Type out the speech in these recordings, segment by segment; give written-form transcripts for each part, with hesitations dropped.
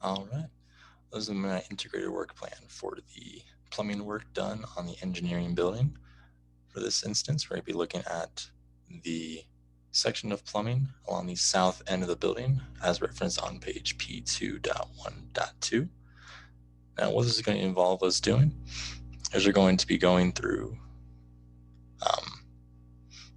All right. This is my integrated work plan for the plumbing work done on the engineering building. For this instance, we're going to be looking at the section of plumbing along the south end of the building as referenced on page P2.1.2. Now, what this is going to involve us doing is we're going to be going through, we're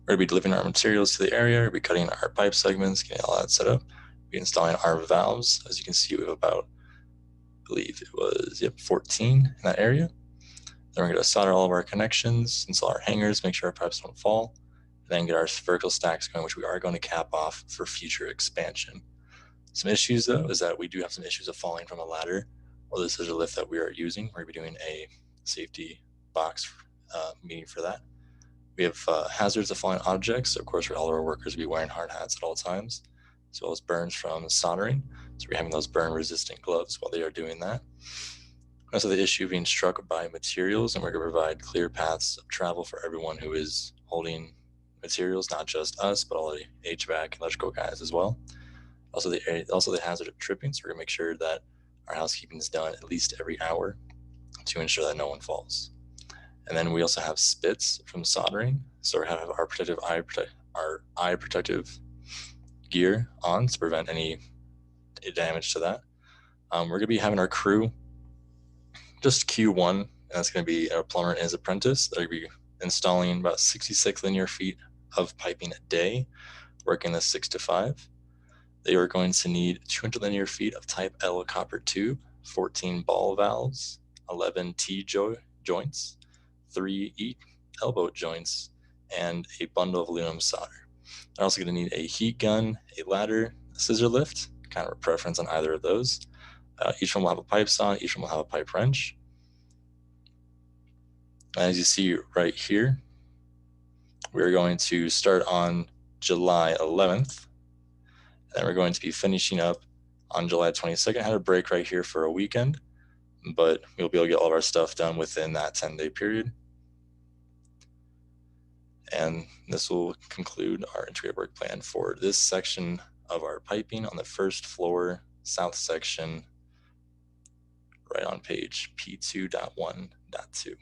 going to be delivering our materials to the area, we'll be cutting our pipe segments, getting all that set up, we'll be installing our valves. As you can see, we have about, I believe it was 14 in that area. Then we're going to solder all of our connections, install our hangers, make sure our pipes don't fall, and then get our vertical stacks going, which we are going to cap off for future expansion. Some issues, though, is that we do have some issues of falling from a ladder or the scissor lift that we are using. We're going to be doing a safety box meeting for that. We have hazards of falling objects. So of course, all our workers will be wearing hard hats at all times, as well as burns from soldering. So we're having those burn-resistant gloves while they are doing that. Also, the issue of being struck by materials, and we're going to provide clear paths of travel for everyone who is holding materials, not just us, but all the HVAC, electrical guys as well. Also, the hazard of tripping. So we're going to make sure that our housekeeping is done at least every hour to ensure that no one falls. And then we also have spits from soldering. So we have our eye protective gear on to prevent any damage to that. We're going to be having our crew just Q1, and that's going to be a plumber and his apprentice. They're going to be installing about 66 linear feet of piping a day, working the 6 to 5. They are going to need 200 linear feet of type L copper tube, 14 ball valves, 11 T-joints, 3 E elbow joints, and a bundle of aluminum solder. They're also going to need a heat gun, a ladder, a scissor lift, kind of a preference on either of those. Each one will have a pipe saw, each one will have a pipe wrench. As you see right here, we're going to start on July 11th, and we're going to be finishing up on July 22nd. I had a break right here for a weekend, but we'll be able to get all of our stuff done within that 10-day period. And this will conclude our integrated work plan for this section of our piping on the first floor, south section, right on page P2.1.2.